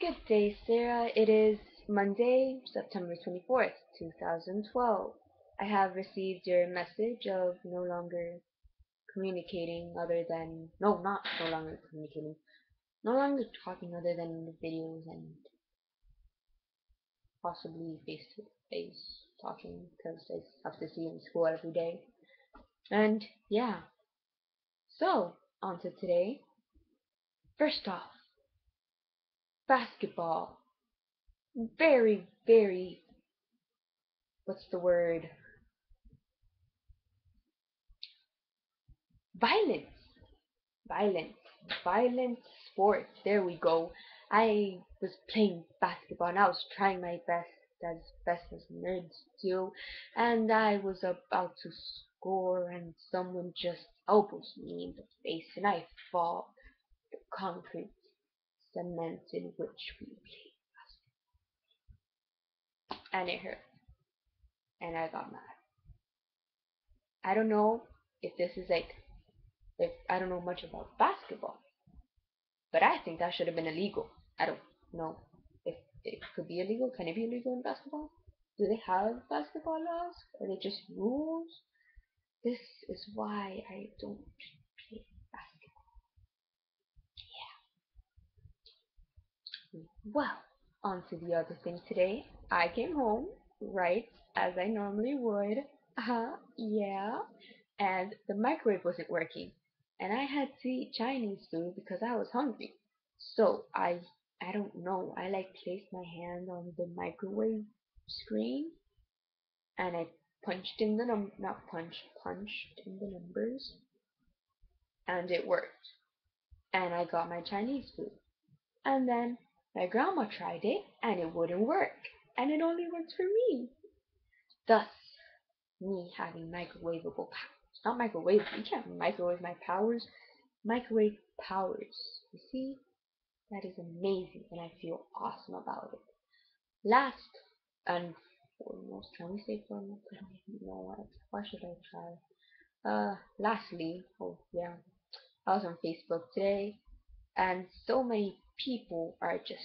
Good day, Sarah. It is Monday, September 24th, 2012. I have received your message of no longer communicating other than, no, not no longer communicating, no longer talking other than the videos and possibly face-to-face talking because I have to see you in school every day. And yeah, so on to today. First off, basketball. Very, what's the word? Violence. Violent, violent sports. There we go. I was playing basketball and I was trying my best as nerds do, and I was about to score and someone just elbows me in the face and I fall the concrete cement in which we played, and it hurt and I got mad. I don't know if this is like, if I don't know much about basketball, but I think that should have been illegal. I don't know if it could be illegal. Can it be illegal in basketball? Do they have basketball laws? Are they just rules? This is why I don't play basketball. Well, on to the other thing today. I came home, right, as I normally would. Yeah. And the microwave wasn't working. And I had to eat Chinese food because I was hungry. So I don't know. I like placed my hand on the microwave screen and I punched in the not punched in the numbers and it worked. And I got my Chinese food. And then my grandma tried it and it wouldn't work. And it only worked for me. Thus, me having microwavable powers. Not microwave, you can't microwave my powers. Microwave powers. You see? That is amazing and I feel awesome about it. Last and foremost, can we say foremost? I don't even know what. Why should I try? Lastly, oh yeah, I was on Facebook today, and so many people are just.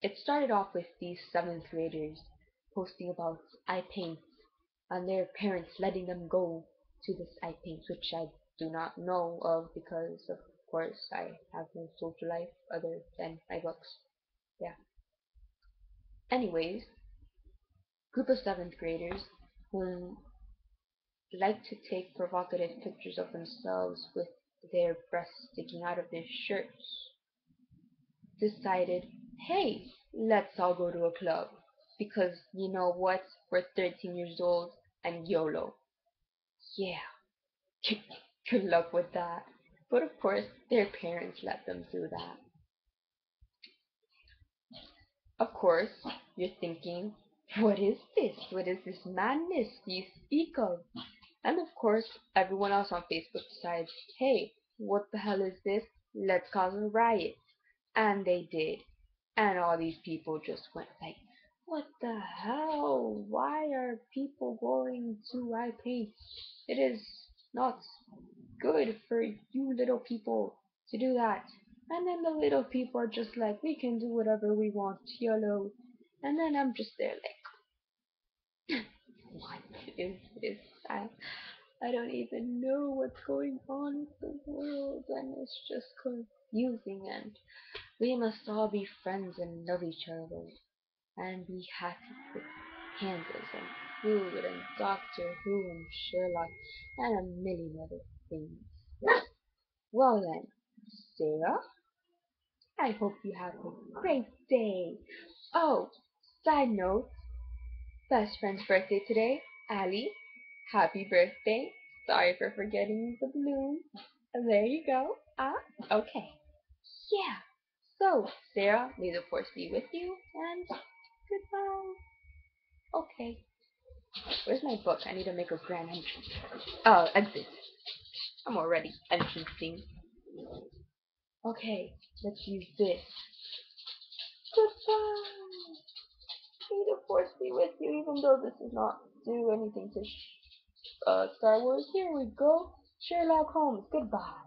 It started off with these seventh graders posting about eye paint and their parents letting them go to this eye paint, which I do not know of because, of course, I have no social life other than my books. Yeah. Anyways, group of seventh graders who like to take provocative pictures of themselves with their breasts sticking out of their shirts decided, hey, let's all go to a club. Because you know what? We're 13 years old and YOLO. Yeah, good luck with that. But of course, their parents let them do that. Of course, you're thinking, what is this? What is this madness you speak of? And of course, everyone else on Facebook decides, hey, what the hell is this? Let's cause a riot. And they did. And all these people just went like, what the hell? Why are people going to I paint? It is not good for you little people to do that. And then the little people are just like, we can do whatever we want, YOLO. And then I'm just there like, what is this? I don't even know what's going on with the world, and it's just confusing, and we must all be friends and love each other, and be happy with pandas and food and Doctor Who and Sherlock and a million other things. Well then, Sarah, I hope you have a great day. Oh, side note, best friend's birthday today, Ali. Happy birthday. Sorry for forgetting the balloon. There you go. Okay. Yeah. So, Sarah, may the force be with you, and goodbye. Okay. Where's my book? I need to make a grand entrance. Exit. I'm already entrancing. Okay, let's use this. Goodbye. May the force be with you, even though this does not do anything to Star Wars. Here we go. Sherlock Holmes. Goodbye.